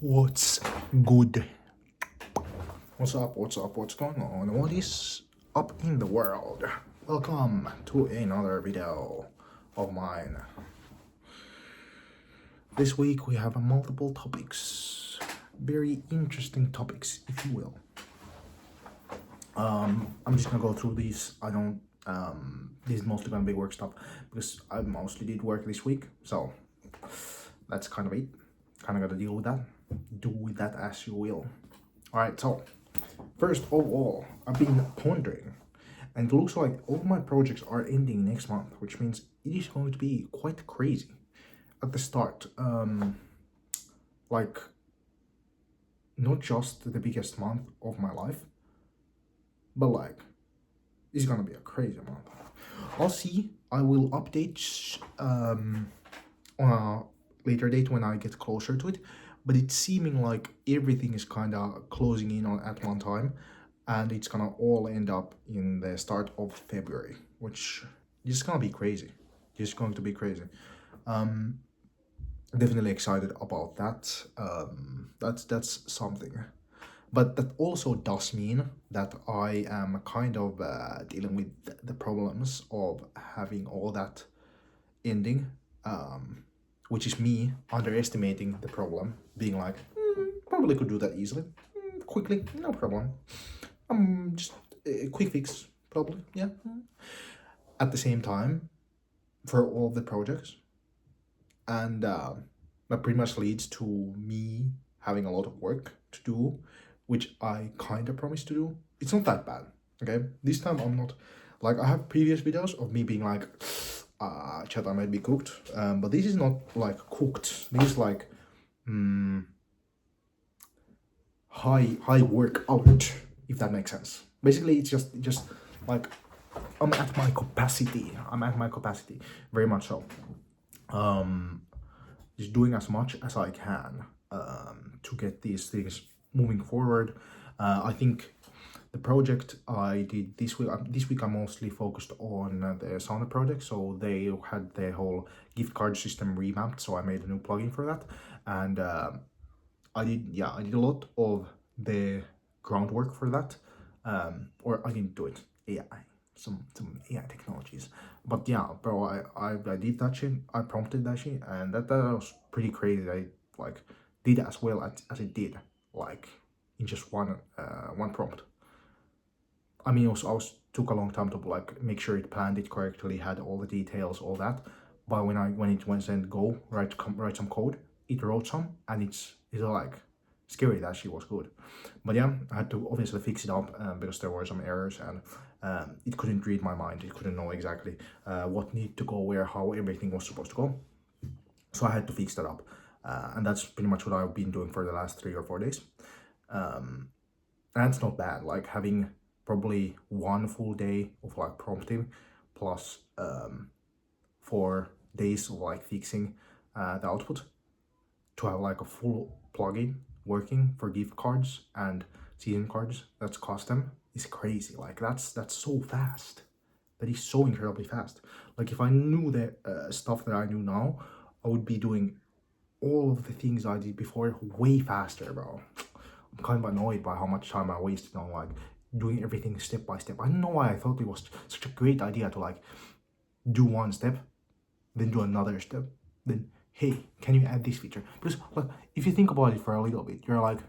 What's good? What's up? What's going on? What is up in the world? Welcome to another video of mine. This week we have multiple topics. Very interesting topics, if you will. I'm just gonna go through these. This is mostly gonna be work stuff because I mostly did work this week, so that's kind of it. Kind of gotta deal with that. Do with that as you will. Alright, so first of all, I've been pondering, and it looks like all my projects are ending next month, which means it is going to be quite crazy at the start. Like, not just the biggest month of my life, but like, it's gonna be a crazy month. I'll see. I will update on a later date when I get closer to it, but it's seeming like everything is kind of closing in on at one time, and it's gonna all end up in the start of February, which is gonna be crazy. It's going to be crazy. Definitely excited about that. That's something. But that also does mean that I am kind of dealing with the problems of having all that ending, which is me underestimating the problem, being like, probably could do that easily, quickly, no problem. Just a quick fix, probably, yeah. At the same time, for all the projects, and that pretty much leads to me having a lot of work to do, which I kind of promised to do. It's not that bad, okay? This time I'm not, like, I have previous videos of me being like, chat, I might be cooked, but this is not like cooked. This is like high work out, if that makes sense. Basically, it's just like I'm at my capacity. Very much so. Just doing as much as I can to get these things moving forward. I think the project I did this week I mostly focused on the sauna project. So they had the whole gift card system revamped, so I made a new plugin for that, and I did a lot of the groundwork for that, or I didn't do it. Some AI technologies, but yeah, bro, I did that shit. I prompted that shit, and that was pretty crazy. I like did as well as it did, like in just one prompt. I mean, also took a long time to like make sure it planned it correctly, had all the details, all that. But when it went and go write some code, it wrote some, and it's like scary that she was good. But yeah, I had to obviously fix it up because there were some errors, and it couldn't read my mind. It couldn't know exactly what needed to go where, how everything was supposed to go. So I had to fix that up, and that's pretty much what I've been doing for the last 3 or 4 days. And it's not bad. Like having probably 1 full day of like prompting plus 4 days of like fixing the output to have like a full plugin working for gift cards and season cards that's custom is crazy. Like that's so fast. That is so incredibly fast. Like if I knew the stuff that I knew now, I would be doing all of the things I did before way faster, bro. I'm kind of annoyed by how much time I wasted on like doing everything step by step. I don't know why I thought it was such a great idea to like do one step, then do another step, then hey, can you add this feature? Because like if you think about it for a little bit, you're like,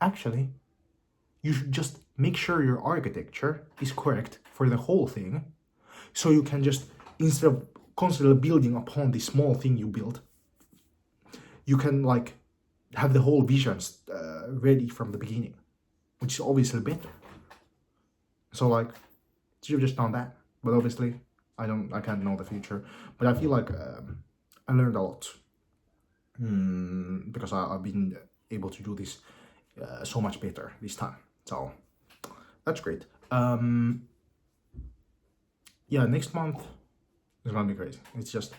actually, you should just make sure your architecture is correct for the whole thing, so you can just, instead of constantly building upon this small thing you built, you can like have the whole visions ready from the beginning, which is obviously better. So like, you've just done that, but obviously I can't know the future, but I feel like I learned a lot because I've been able to do this so much better this time. So that's great. Yeah, next month is gonna be crazy. It's just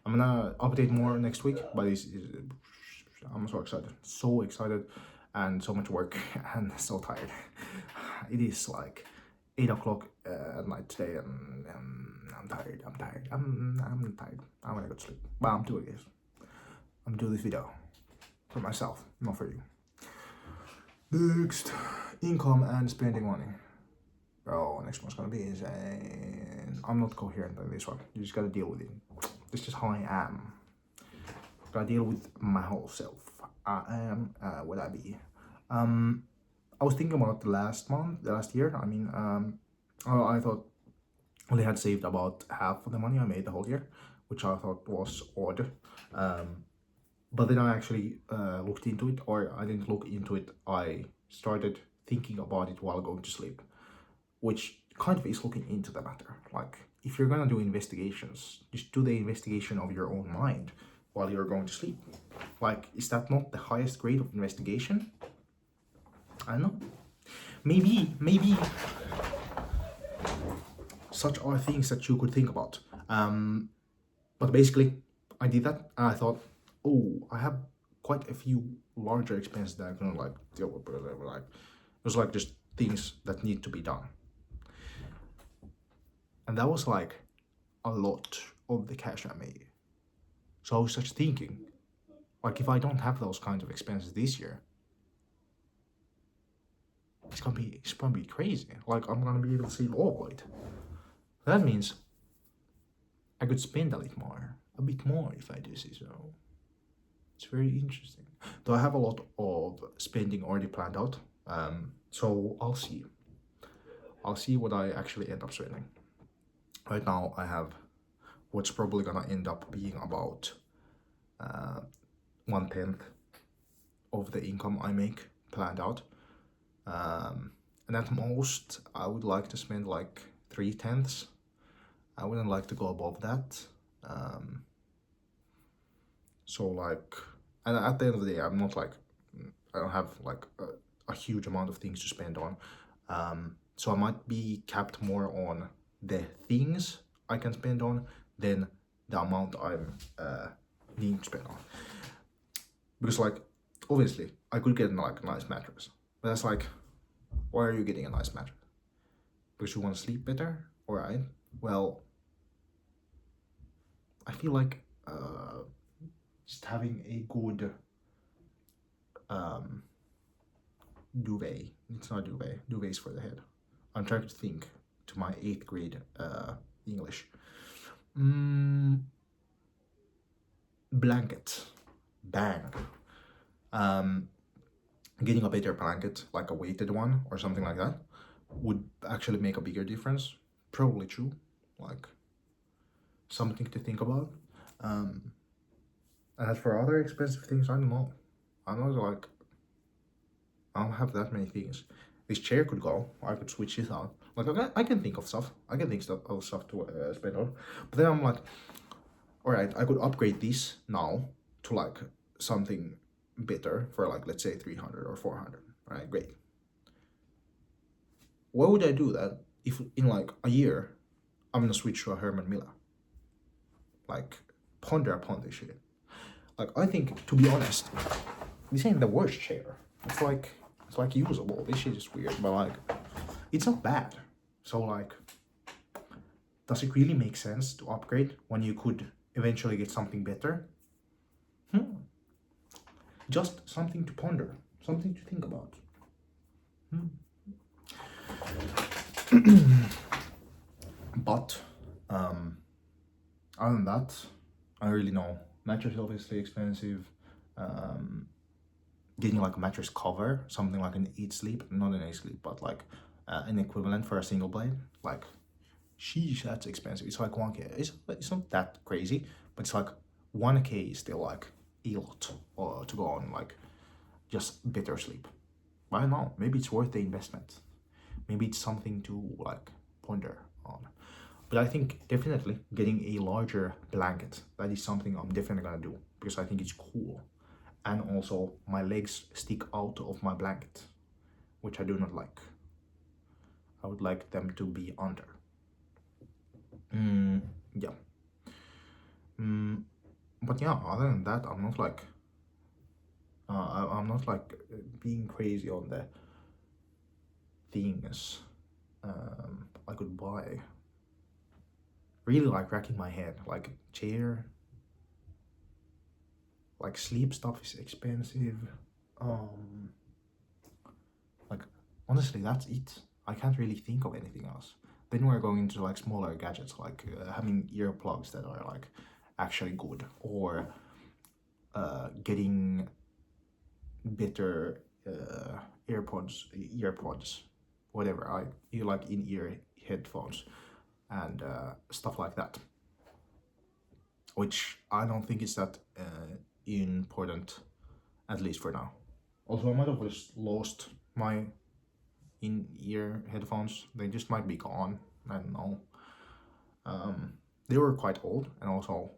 I'm gonna update more next week, but I'm so excited, and so much work, and so tired. It is like 8 o'clock at night today, and I'm tired. I'm tired. I'm tired. I wanna go to sleep. But I'm doing this. I'm doing this video. for myself, not for you. Next, income and spending money. Bro, next one's gonna be insane. I'm not coherent on this one. You just gotta deal with it. This is how I am. Gotta deal with my whole self. I am what I be. I was thinking about the last year. I mean, I thought I only had saved about half of the money I made the whole year, which I thought was odd. But then I actually looked into it, or I didn't look into it. I started thinking about it while going to sleep, which kind of is looking into the matter. Like, if you're gonna do investigations, just do the investigation of your own mind while you're going to sleep. Like, is that not the highest grade of investigation? I don't know. Maybe such are things that you could think about. But basically, I did that, and I thought, oh, I have quite a few larger expenses that I'm gonna like deal with, whatever. Like, it was like just things that need to be done, and that was like a lot of the cash I made. So I was just thinking, like, if I don't have those kinds of expenses this year, it's gonna be crazy. Like, I'm gonna be able to save all of it. That means I could spend a bit more if I do so. It's very interesting. Though I have a lot of spending already planned out. So I'll see. I'll see what I actually end up spending. Right now I have what's probably gonna end up being about 1/10 of the income I make planned out. And at most I would like to spend like 3/10. I wouldn't like to go above that. So like, and at the end of the day, I'm not like, I don't have like a huge amount of things to spend on. So I might be capped more on the things I can spend on than the amount I'm needing to spend on. Because like, obviously, I could get like a nice mattress, but that's like, why are you getting a nice mattress? Because you want to sleep better? Alright, well, I feel like just having a good duvet. It's not duvet. Duvet is for the head. I'm trying to think to my 8th grade English. Blanket. Bang. Getting a better blanket, like a weighted one or something like that, would actually make a bigger difference. Probably true. Like, something to think about. As for other expensive things, I don't know. I'm not like, I don't have that many things. This chair could go. I could switch it out. Like, I can think of stuff. I can think of stuff to spend on. But then I'm like, all right, I could upgrade this now to like something better for like, let's say 300 or 400. All right, great. Why would I do that if in like a year I'm gonna switch to a Herman Miller? Like, ponder upon this shit. Like, I think, to be honest, this ain't the worst chair. It's like usable. This shit is weird, but like, it's not bad. So like, does it really make sense to upgrade when you could eventually get something better? Just something to ponder, something to think about. But other than that, I really know. Mattress is obviously expensive. Getting like a mattress cover, something like an 8-sleep, not an 8-sleep, but like an equivalent for a single blade, like, sheesh, that's expensive. It's like 1K. It's not that crazy, but it's like 1K is still like a lot to go on like just better sleep. I don't know, maybe it's worth the investment. Maybe it's something to like ponder on. But I think definitely getting a larger blanket, that is something I'm definitely gonna do, because I think it's cool. And also, my legs stick out of my blanket, which I do not like. I would like them to be under. Yeah. But yeah, other than that, I'm not like, I'm not like being crazy on the things I could buy. Really like racking my head, like chair. like sleep stuff is expensive. Um, like honestly, that's it. I can't really think of anything else. Then we're going into like smaller gadgets, like having earplugs that are like actually good, or getting better earpods, whatever. You like in ear headphones and stuff like that, which I don't think is that important, at least for now. Also, I might have just lost my in-ear headphones. They just might be gone. I don't know. Um, they were quite old and also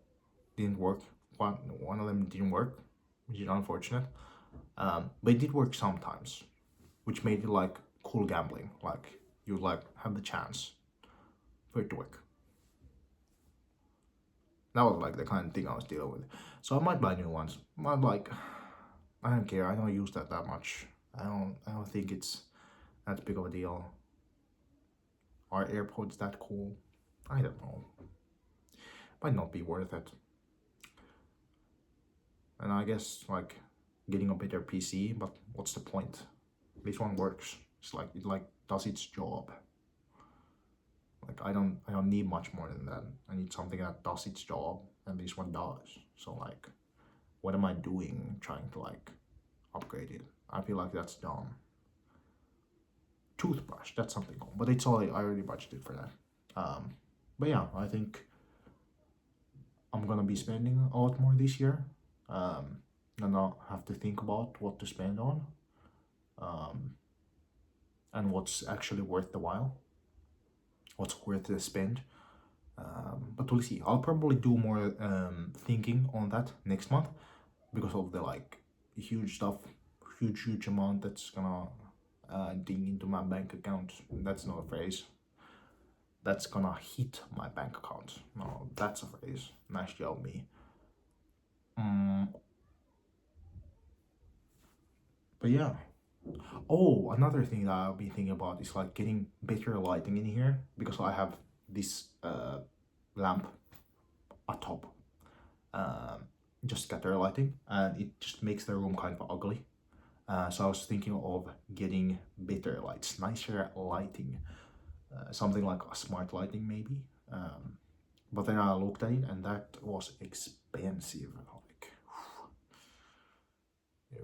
didn't work. One of them didn't work, which is unfortunate. But it did work sometimes, which made it like cool gambling. Like you like have the chance for it to work. That was like the kind of thing I was dealing with. So I might buy new ones. Might like, I don't care. I don't use that much. I don't think it's that big of a deal. Are AirPods that cool? I don't know. Might not be worth it. And I guess like getting a better PC, but what's the point? This one works. It's like it like does its job. Like I don't need much more than that. I need something that does its job, and this one does. So like, what am I doing trying to like upgrade it? I feel like that's dumb. Toothbrush, that's something cool, but it's all I already budgeted for that. But yeah, I think I'm gonna be spending a lot more this year. And I'll have to think about what to spend on, um, and what's actually worth the while, what's worth the spend. But we'll see. I'll probably do more thinking on that next month because of the like huge stuff, huge amount that's gonna ding into my bank account. That's not a phrase. That's gonna hit my bank account. No, that's a phrase. Nice job, me. But yeah. Oh, another thing that I'll be thinking about is like getting better lighting in here because I have this lamp atop just scatter lighting, and it just makes the room kind of ugly. So I was thinking of getting better lights, nicer lighting, something like a smart lighting maybe. But then I looked at it and that was expensive, like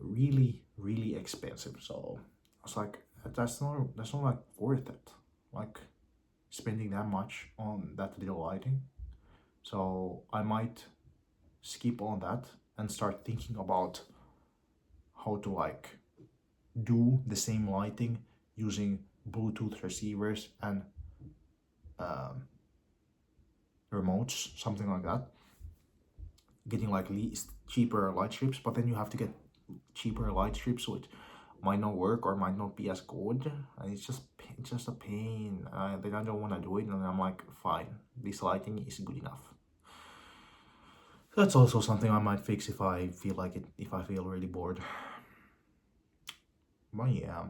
really expensive. So I was like, that's not like worth it, like spending that much on that little lighting. So I might skip on that and start thinking about how to like do the same lighting using Bluetooth receivers and remotes, something like that. Getting like least cheaper light strips, but then you have to get cheaper light strips, so it might not work or might not be as good, and it's just a pain. Then I don't want to do it, and I'm like, fine, this lighting is good enough. That's also something I might fix if I feel like it, if I feel really bored. But yeah.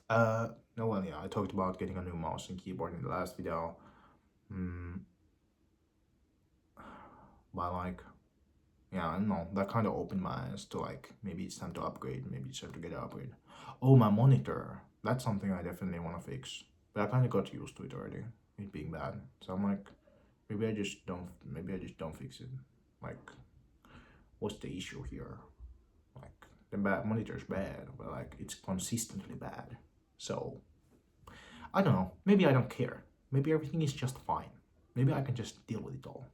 No, well, yeah, I talked about getting a new mouse and keyboard in the last video. But like, yeah, I don't know, that kind of opened my eyes to like, maybe it's time to upgrade, maybe it's time to get an upgrade. Oh, my monitor, that's something I definitely want to fix. But I kind of got used to it already, it being bad. So I'm like, maybe I just don't fix it. Like, what's the issue here? Like, the monitor's bad, but like, it's consistently bad. So, I don't know, maybe I don't care. Maybe everything is just fine. Maybe I can just deal with it all.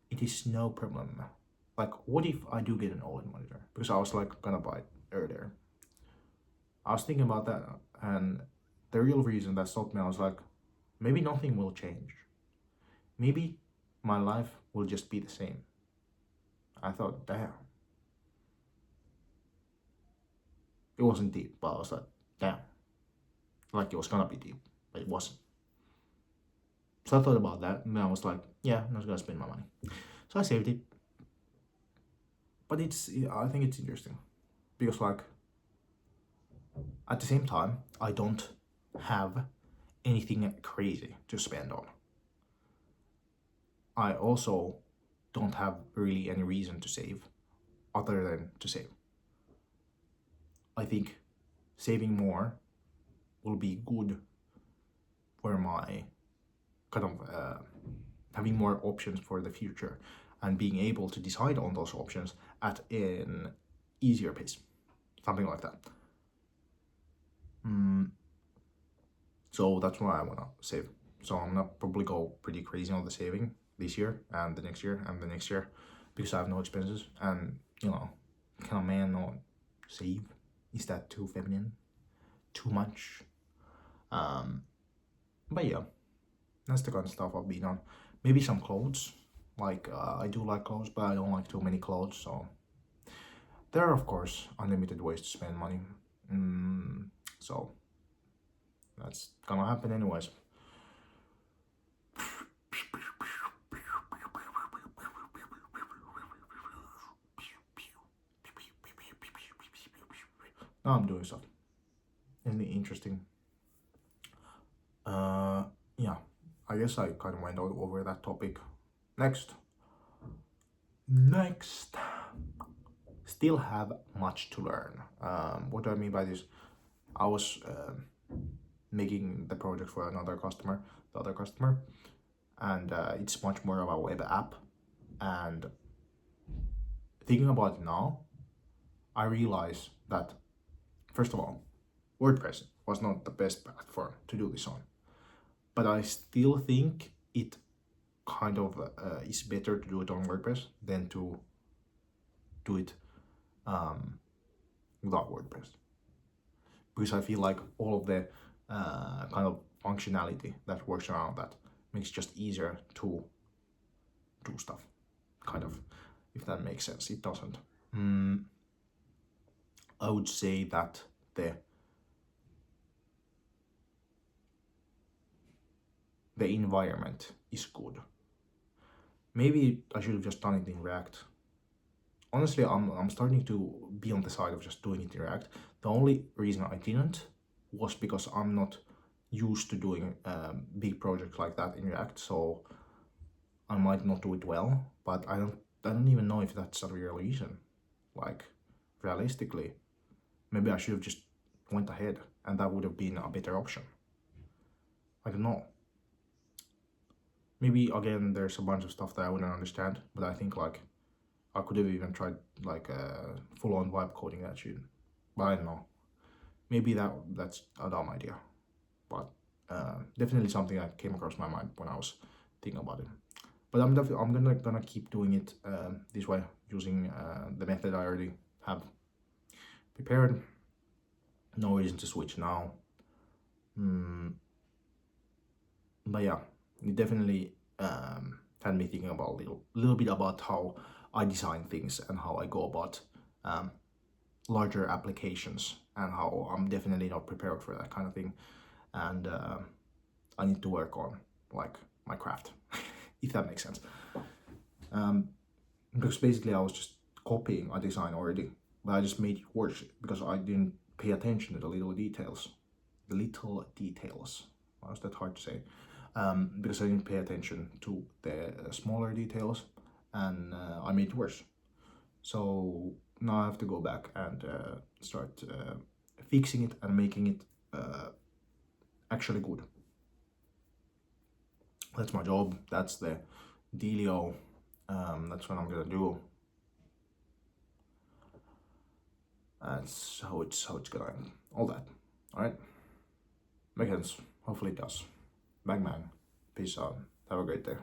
It is no problem. Like, what if I do get an OLED monitor? Because I was like gonna buy it earlier. I was thinking about that, and the real reason that stopped me, I was like, maybe nothing will change. Maybe my life will just be the same. I thought, damn. It wasn't deep, but I was like, damn. Like it was gonna be deep, but it wasn't. So I thought about that, and I was like, yeah, I'm not gonna spend my money. So I saved it. But I think it's interesting because like at the same time, I don't have anything crazy to spend on. I also don't have really any reason to save other than to save. I think saving more will be good for my kind of having more options for the future and being able to decide on those options at an easier pace, something like that. So that's why I want to save. So I'm gonna probably go pretty crazy on the saving this year and the next year and the next year, because I have no expenses. And can a man not save? Is that too feminine? Too much? But yeah, that's the kind of stuff I've been on. Maybe some clothes. Like I do like clothes, but I don't like too many clothes. So there are of course unlimited ways to spend money. So that's gonna happen anyways. Now I'm doing stuff. Anything interesting? Yeah, I guess I kind of went over that topic. Next. Still have much to learn. What do I mean by this? I was making the project for the other customer, and it's much more of a web app. And thinking about it now, I realize that, first of all, WordPress was not the best platform to do this on, but I still think it kind of is better to do it on WordPress than to do it without WordPress, because I feel like all of the kind of functionality that works around that makes it just easier to do stuff, kind of, if that makes sense. It doesn't. I would say that the environment is good. Maybe I should have just done it in React. Honestly, I'm starting to be on the side of just doing it in React. The only reason I didn't was because I'm not used to doing big projects like that in React, so I might not do it well. But I don't even know if that's a real reason. Like, realistically, maybe I should have just went ahead, and that would have been a better option. I don't know. Maybe again, there's a bunch of stuff that I wouldn't understand, but I think like I could have even tried like full-on vibe coding that shit. But I don't know. Maybe that's a dumb idea. But definitely something that came across my mind when I was thinking about it. But I'm gonna keep doing it this way, using the method I already have prepared. No reason to switch now. But yeah, it definitely had me thinking about a little bit about how I design things and how I go about larger applications, and how I'm definitely not prepared for that kind of thing, and I need to work on like my craft, if that makes sense. Because basically I was just copying a design already, but I just made it worse because I didn't pay attention to the little details. Why was that hard to say? Because I didn't pay attention to the smaller details, and I made it worse. So now I have to go back and start fixing it and making it actually good. That's my job. That's the dealio. That's what I'm gonna do. That's how it's going. All that. All right. Make sense. Hopefully it does. Bang bang. Peace out. Have a great day.